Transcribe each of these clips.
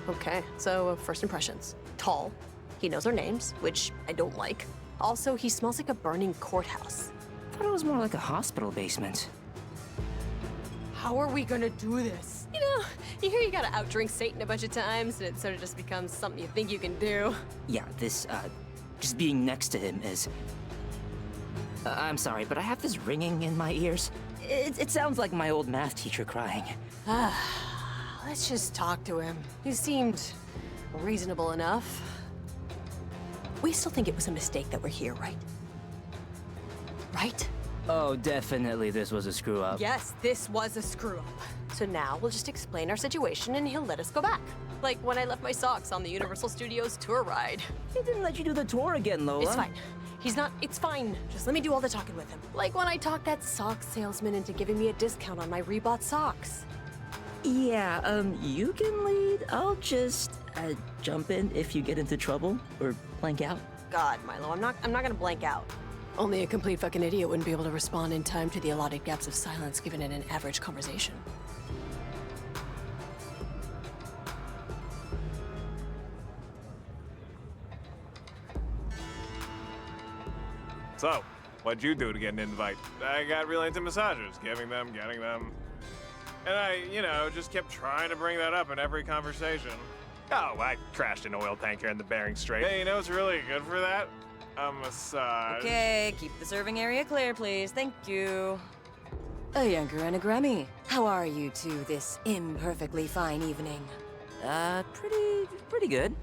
Okay, so first impressions. Tall. He knows our names, which I don't like. Also, he smells like a burning courthouse. Thought it was more like a hospital basement. How are we gonna do this? You know, you hear you gotta outdrink Satan a bunch of times, and it sort of just becomes something you think you can do. Yeah, this, just being next to him is... I'm sorry, but I have this ringing in my ears. It sounds like my old math teacher crying. Let's just talk to him. He seemed reasonable enough. We still think it was a mistake that we're here, right? Right? Oh, definitely this was a screw-up. Yes, this was a screw-up. So now we'll just explain our situation and he'll let us go back. Like when I left my socks on the Universal Studios tour ride. He didn't let you do the tour again, Lola. It's fine. It's fine. Just let me do all the talking with him. Like when I talked that sock salesman into giving me a discount on my rebought socks. Yeah, you can lead. I'll just, jump in if you get into trouble or blank out. God, Milo, I'm not gonna blank out. Only a complete fucking idiot wouldn't be able to respond in time to the allotted gaps of silence given in an average conversation. So, what'd you do to get an invite? I got real into massages, getting them. And I, just kept trying to bring that up in every conversation. Oh, I crashed an oil tanker in the Bering Strait. Hey, you know what's really good for that? A massage. Okay, keep the serving area clear, please. Thank you. A younger and a Grammy. How are you two this imperfectly fine evening? Pretty good.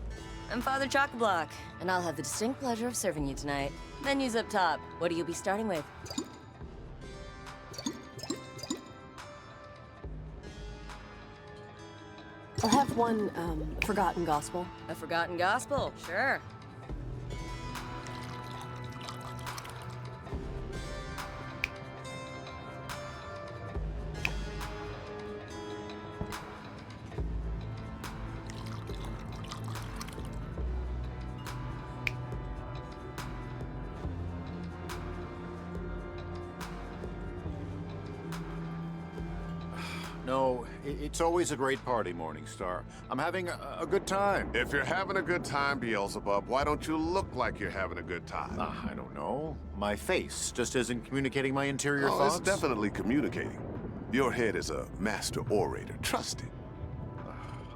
I'm Father Chock-a-Block, and I'll have the distinct pleasure of serving you tonight. Menus up top. What do you be starting with? I'll have one, forgotten gospel. A forgotten gospel, sure. No, it's always a great party, Morningstar. I'm having a good time. If you're having a good time, Beelzebub, why don't you look like you're having a good time? I don't know. My face just isn't communicating my interior Oh, thoughts. it's definitely communicating. Your head is a master orator. Trust it.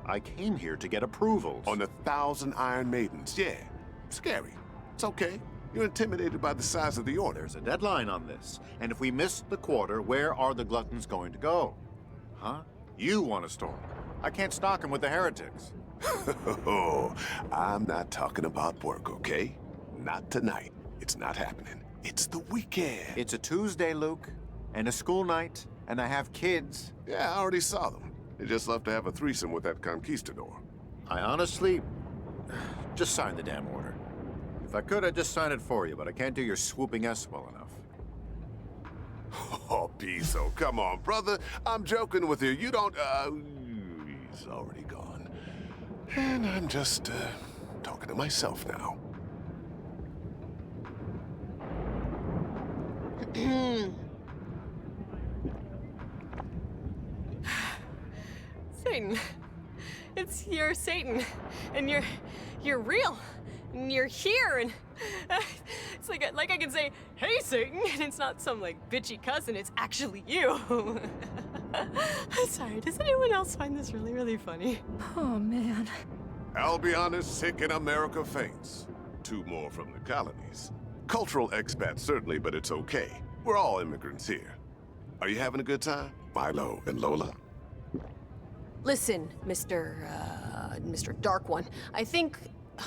I came here to get approvals. On 1,000 Iron Maidens, yeah. Scary. It's okay. You're intimidated by the size of the order. There's a deadline on this. And if we miss the quarter, where are the gluttons going to go? Huh? You want to storm. I can't stock them with the heretics. Oh, I'm not talking about work, okay? Not tonight. It's not happening. It's the weekend. It's a Tuesday, Luke, and a school night, and I have kids. Yeah, I already saw them. They just left to have a threesome with that conquistador. I honestly... just sign the damn order. If I could, I'd just sign it for you, but I can't do your swooping S well enough. Oh, Pizzo, come on, brother. I'm joking with you. You don't, he's already gone. And I'm just, talking to myself now. Satan. It's your Satan. And you're real. And you're here, and it's like I can say, "Hey, Satan," and it's not some like bitchy cousin. It's actually you. I'm sorry. Does anyone else find this really, really funny? Oh, man. Albion is sick and America faints. 2 more from the colonies. Cultural expats, certainly, but it's okay. We're all immigrants here. Are you having a good time, Milo and Lola? Listen, Mr. Dark One.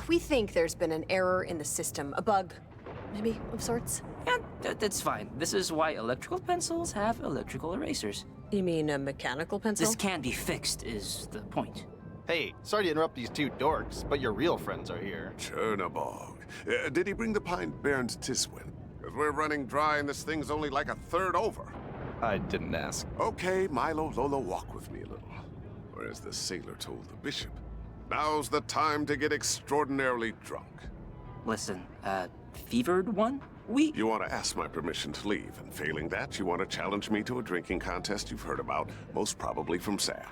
We think there's been an error in the system, a bug, maybe, of sorts. Yeah, that's fine. This is why electrical pencils have electrical erasers. You mean a mechanical pencil? This can be fixed, is the point. Hey, sorry to interrupt these 2 dorks, but your real friends are here. Chernabog. Did he bring the pine Baron's Tiswin? Because we're running dry and this thing's only like a third over. I didn't ask. Okay, Milo, Lola, walk with me a little. Or as the sailor told the bishop, now's the time to get extraordinarily drunk. Listen, fevered one? You want to ask my permission to leave, and failing that, you want to challenge me to a drinking contest you've heard about, most probably from Sam.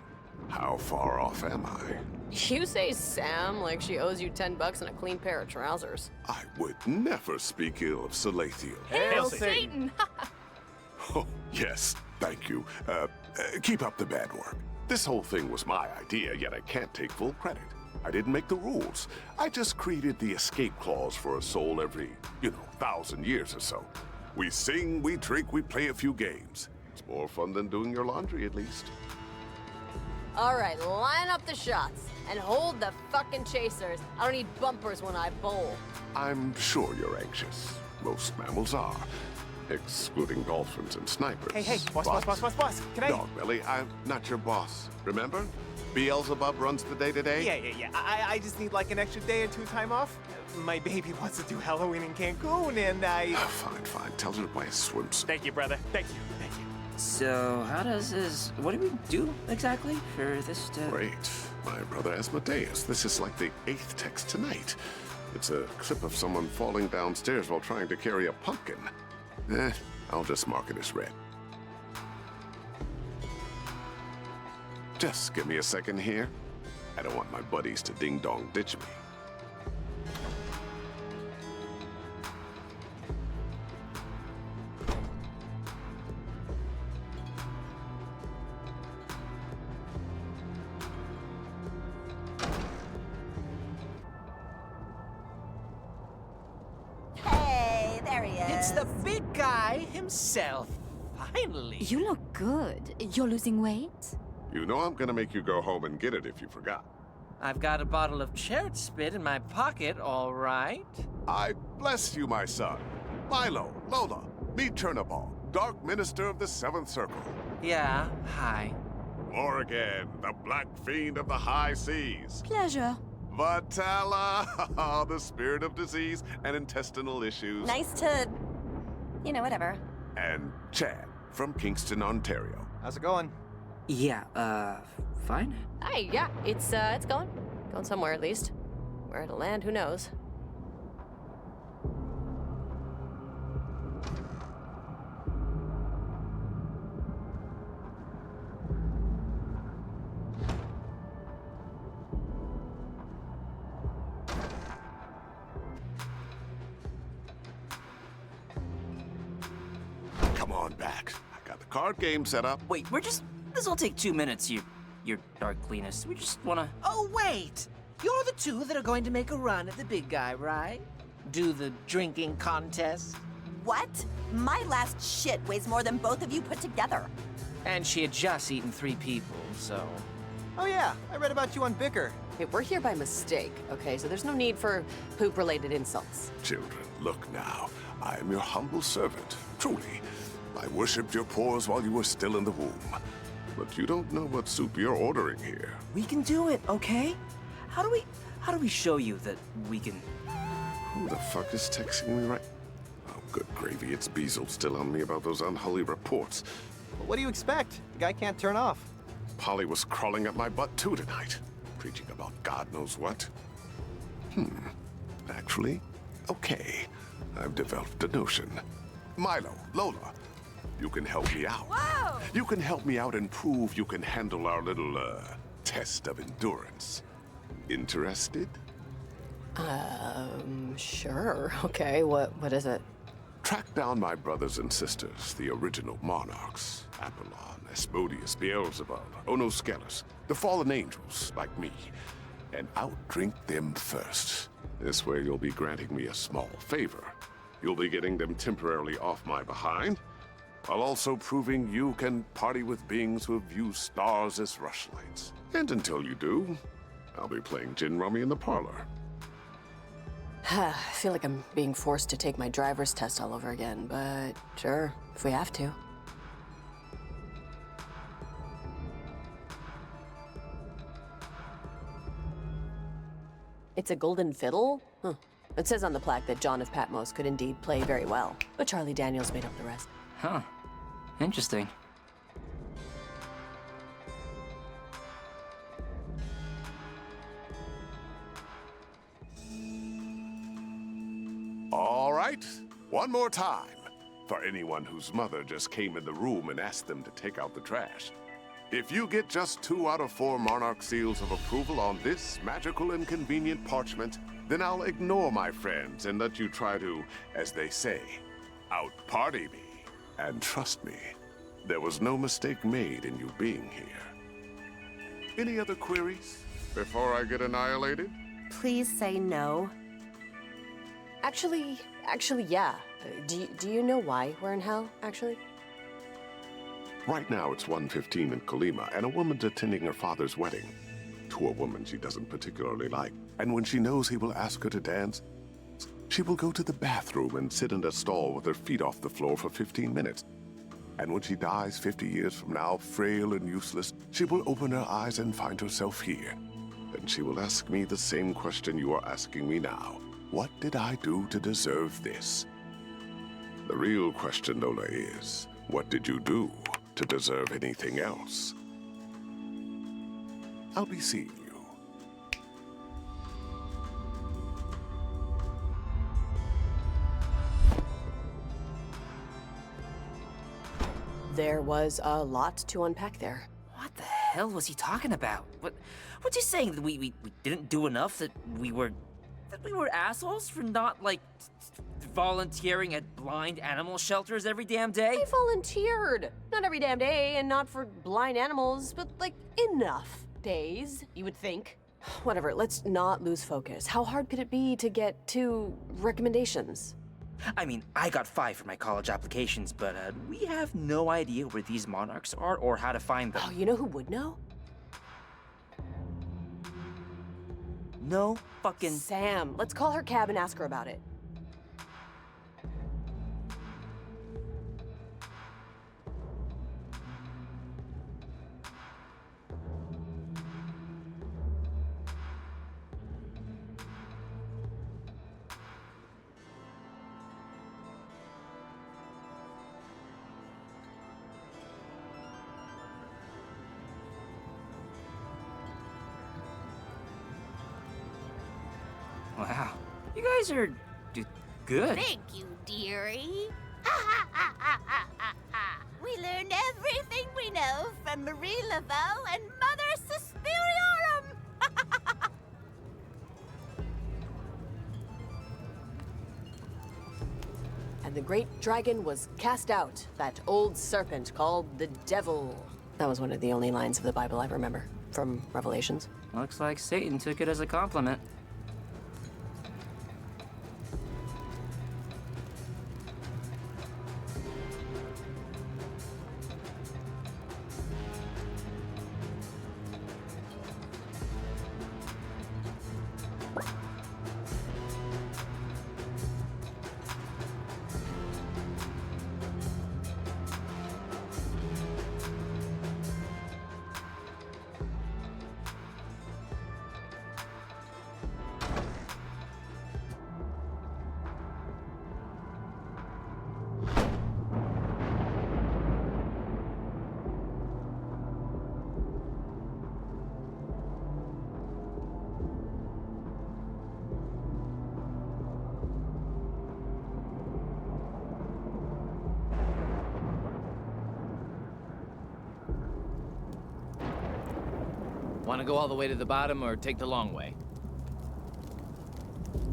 How far off am I? You say Sam like she owes you 10 bucks and a clean pair of trousers. I would never speak ill of Salathiel. Hail Satan! Oh, yes, thank you. Keep up the bad work. This whole thing was my idea, yet I can't take full credit. I didn't make the rules. I just created the escape clause for a soul every, 1,000 years or so. We sing, we drink, we play a few games. It's more fun than doing your laundry, at least. All right, line up the shots and hold the fucking chasers. I don't need bumpers when I bowl. I'm sure you're anxious. Most mammals are, excluding dolphins and snipers. Hey, boss. Can I? Dogbelly, I'm not your boss. Remember? Beelzebub runs the day-to-day? Yeah. I just need like an extra day or two time off. My baby wants to do Halloween in Cancun, and I... Fine. Tell her to buy a swimsuit. Thank you, brother. Thank you. So, what do we do exactly for this to... Great. My brother Asmodeus. This is like the 8th text tonight. It's a clip of someone falling downstairs while trying to carry a pumpkin. I'll just mark it as read. Just give me a second here. I don't want my buddies to ding-dong ditch me. Hey, there he is. It's the big guy himself. Finally. You look good. You're losing weight? You know I'm gonna make you go home and get it if you forgot. I've got a bottle of chariot spit in my pocket, all right. I bless you, my son. Milo, Lola, meet Chernobog, Dark Minister of the Seventh Circle. Yeah, hi. Morrigan, the Black Fiend of the High Seas. Pleasure. Vatala, the spirit of disease and intestinal issues. Nice to, whatever. And Chad from Kingston, Ontario. How's it going? Yeah, fine. Hey, yeah, it's going somewhere at least. Where it'll land, who knows? Come on back. I got the card game set up. Wait, this'll take 2 minutes, your dark cleanest. We just wanna... Oh, wait! You're the two that are going to make a run at the big guy, right? Do the drinking contest? What? My last shit weighs more than both of you put together. And she had just eaten 3 people, so... Oh yeah, I read about you on Bicker. Hey, we're here by mistake, okay? So there's no need for poop-related insults. Children, look now. I am your humble servant. Truly. I worshipped your pores while you were still in the womb. But you don't know what soup you're ordering here. We can do it, okay? How do we show you that we can... Who the fuck is texting me right? Oh, good gravy. It's Beazle still on me about those unholy reports. Well, what do you expect? The guy can't turn off. Polly was crawling up my butt too tonight, preaching about God knows what. Actually, okay. I've developed a notion. Milo, Lola, you can help me out. Whoa! You can help me out and prove you can handle our little, test of endurance. Interested? Sure. Okay, what is it? Track down my brothers and sisters, the original monarchs. Apollon, Asmodeus, Beelzebub, Onoskelis, the fallen angels, like me. And outdrink them first. This way you'll be granting me a small favor. You'll be getting them temporarily off my behind, while also proving you can party with beings who view stars as rushlights. And until you do, I'll be playing gin rummy in the parlor. I feel like I'm being forced to take my driver's test all over again, but sure, if we have to. It's a golden fiddle? Huh. It says on the plaque that John of Patmos could indeed play very well, but Charlie Daniels made up the rest. Huh. Interesting. All right, one more time. For anyone whose mother just came in the room and asked them to take out the trash. If you get just 2 out of 4 Monarch seals of approval on this magical and convenient parchment, then I'll ignore my friends and let you try to, as they say, out-party me. And trust me, there was no mistake made in you being here. Any other queries before I get annihilated? Please say no. Actually, yeah. Do you know why we're in hell, actually? Right now it's 1:15 in Colima, and a woman's attending her father's wedding to a woman she doesn't particularly like. And when she knows he will ask her to dance, she will go to the bathroom and sit in a stall with her feet off the floor for 15 minutes. And when she dies 50 years from now, frail and useless, she will open her eyes and find herself here. Then she will ask me the same question you are asking me now. What did I do to deserve this? The real question, Lola, is, what did you do to deserve anything else? I'll be seeing you. There was a lot to unpack there. What the hell was he talking about? What's he saying? That we didn't do enough? That we were assholes for not, like, volunteering at blind animal shelters every damn day? I volunteered! Not every damn day, and not for blind animals, but, like, enough days, you would think. Whatever, let's not lose focus. How hard could it be to get 2 recommendations? I mean, I got 5 for my college applications, but we have no idea where these monarchs are or how to find them. Oh, you know who would know? No fucking... Sam. Let's call her cab and ask her about it. Wow. You guys are good. Thank you, dearie. We learned everything we know from Marie Laveau and Mother Suspiriorum. And the great dragon was cast out, that old serpent called the devil. That was one of the only lines of the Bible I remember, from Revelations. Looks like Satan took it as a compliment. Want to go all the way to the bottom or take the long way?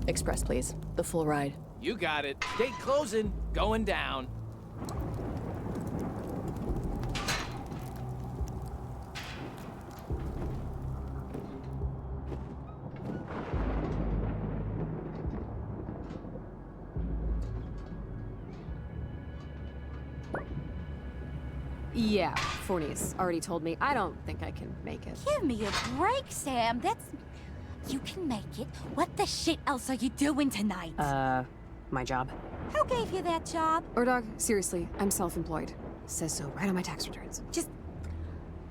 Express, please. The full ride. You got it. Gate closing. Going down. Yeah, Forney's already told me. I don't think I can make it. Give me a break, Sam. You can make it. What the shit else are you doing tonight? My job. Who gave you that job? Dog, seriously, I'm self-employed. Says so right on my tax returns.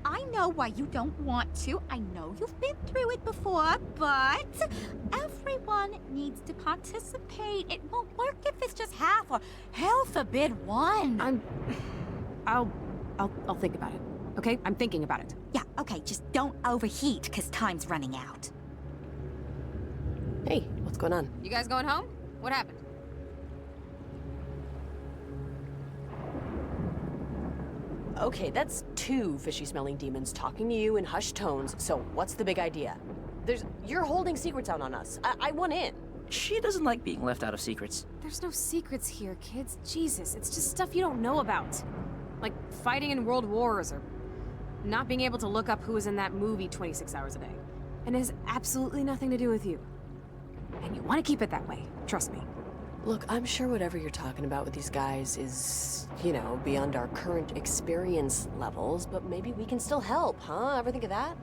I know why you don't want to. I know you've been through it before, but everyone needs to participate. It won't work if it's just half, or hell forbid, one. I'll think about it. Okay? I'm thinking about it. Yeah, okay, just don't overheat, because time's running out. Hey, what's going on? You guys going home? What happened? Okay, that's 2 fishy-smelling demons talking to you in hushed tones, so what's the big idea? You're holding secrets out on us. I want in. She doesn't like being left out of secrets. There's no secrets here, kids. Jesus, it's just stuff you don't know about. Like fighting in world wars or not being able to look up who was in that movie 26 hours a day. And it has absolutely nothing to do with you. And you want to keep it that way. Trust me. Look, I'm sure whatever you're talking about with these guys is, you know, beyond our current experience levels, but maybe we can still help, huh? Ever think of that?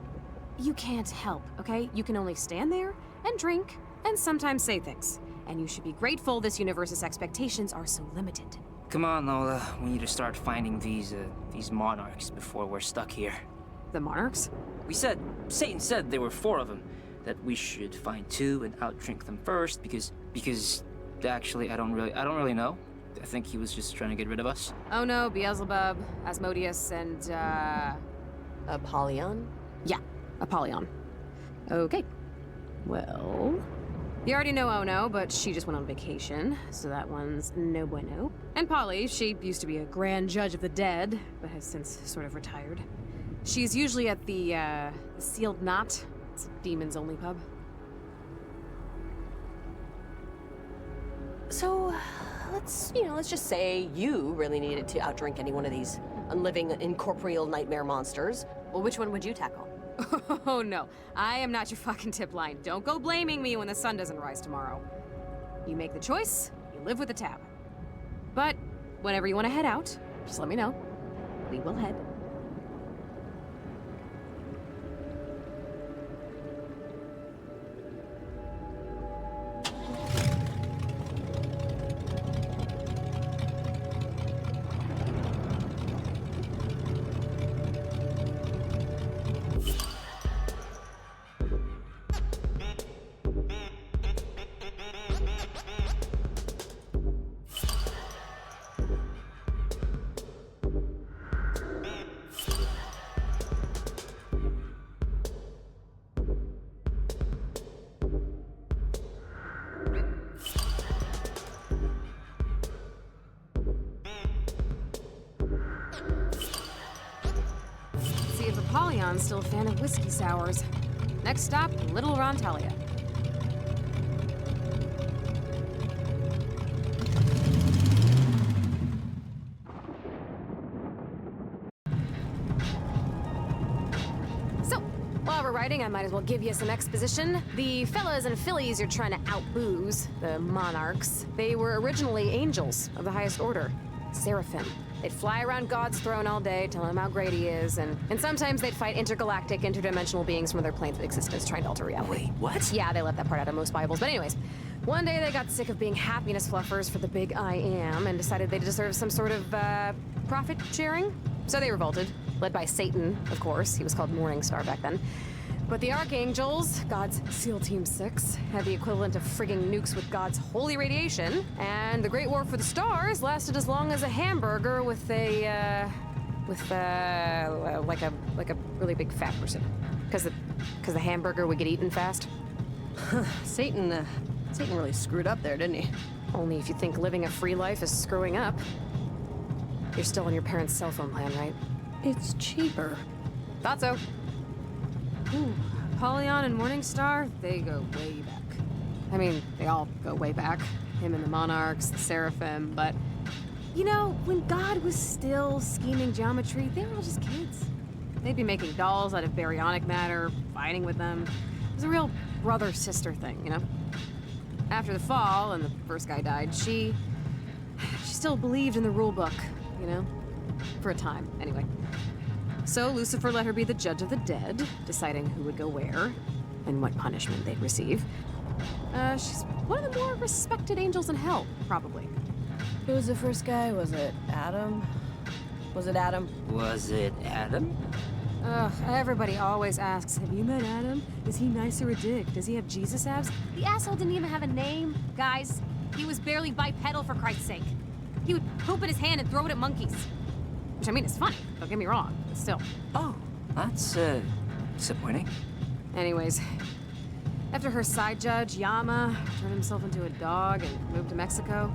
You can't help, okay? You can only stand there and drink and sometimes say things. And you should be grateful this universe's expectations are so limited. Come on, Lola. We need to start finding these monarchs before we're stuck here. The monarchs? Satan said there were 4 of them. That we should find 2 and outdrink them first because actually I don't really know. I think he was just trying to get rid of us. Oh no, Beelzebub, Asmodeus, and Apollyon? Yeah, Apollyon. Okay. Well, you already know Oh no, but she just went on vacation, so that one's no bueno. And Polly, she used to be a grand judge of the dead, but has since sort of retired. She's usually at the Sealed Knot. It's a demons-only pub. So, let's just say you really needed to outdrink any one of these unliving, incorporeal nightmare monsters. Well, which one would you tackle? Oh no, I am not your fucking tip line. Don't go blaming me when the sun doesn't rise tomorrow. You make the choice, you live with the tab. But whenever you want to head out, just let me know. We will head. Apollion's still a fan of whiskey sours. Next stop, Little Rontalia. So, while we're riding, I might as well give you some exposition. The fellas and fillies you're trying to out-booze, the monarchs, they were originally angels of the highest order, seraphim. They'd fly around God's throne all day, telling him how great he is, and sometimes they'd fight intergalactic, interdimensional beings from other planes of existence trying to alter reality. Wait, what? Yeah, they left that part out of most Bibles. But anyways, one day they got sick of being happiness fluffers for the big I am and decided they deserved some sort of, profit sharing. So they revolted, led by Satan, of course. He was called Morning Star back then. But the Archangels, God's SEAL Team 6, had the equivalent of frigging nukes with God's holy radiation, and the Great War for the Stars lasted as long as a hamburger with a really big fat person, because the hamburger would get eaten fast. Satan really screwed up there, didn't he? Only if you think living a free life is screwing up. You're still on your parents' cell phone plan, right? It's cheaper. Thought so. Ooh, Apollyon and Morningstar, they go way back. I mean, they all go way back. Him and the monarchs, the seraphim, but... You know, when God was still scheming geometry, they were all just kids. They'd be making dolls out of baryonic matter, fighting with them. It was a real brother-sister thing, you know? After the fall, and the first guy died, she still believed in the rule book, you know? For a time, anyway. So Lucifer let her be the judge of the dead, deciding who would go where and what punishment they'd receive. She's one of the more respected angels in hell, probably. Who was the first guy? Was it Adam? Was it Adam? Was it Adam? Ugh, everybody always asks, have you met Adam? Is he nice or a dick? Does he have Jesus abs? The asshole didn't even have a name, guys. He was barely bipedal, for Christ's sake. He would poop in his hand and throw it at monkeys. Which, I mean, it's funny, don't get me wrong, but still. Oh, that's, disappointing. Anyways, after her side judge, Yama, turned himself into a dog and moved to Mexico,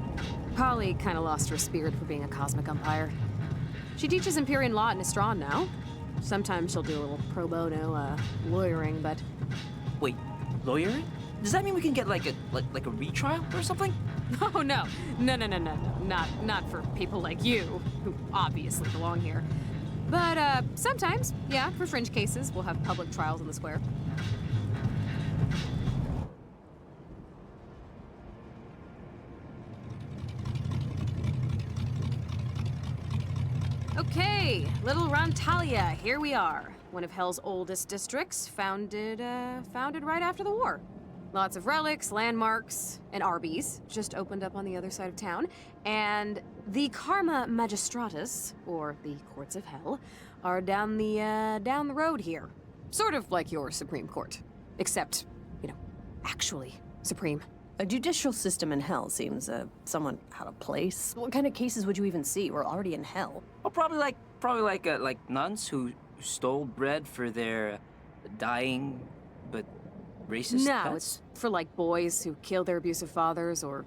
Polly kind of lost her spirit for being a cosmic umpire. She teaches Empyrean law at Nistron now, sometimes she'll do a little pro bono, lawyering, but... Wait, lawyering? Does that mean we can get like a retrial or something? Oh, no. No. Not for people like you, who obviously belong here. But, sometimes, yeah, for fringe cases, we'll have public trials in the square. Okay, Little Rontalia, here we are. One of Hell's oldest districts, founded right after the war. Lots of relics, landmarks, and Arby's just opened up on the other side of town. And the Karma Magistratus, or the Courts of Hell, are down the road here. Sort of like your Supreme Court. Except, actually supreme. A judicial system in hell seems somewhat out of place. What kind of cases would you even see? We're already in hell. Well, probably like nuns who stole bread for their dying but racist No, pets? it's for like boys who kill their abusive fathers or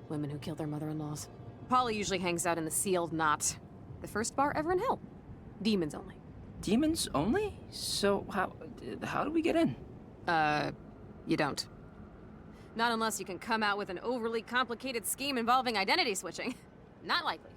women who kill their mother-in-laws. Polly usually hangs out in the Sealed Knot, the first bar ever in hell. Demons only. Demons only? So how do we get in? You don't. Not unless you can come out with an overly complicated scheme involving identity switching. Not likely.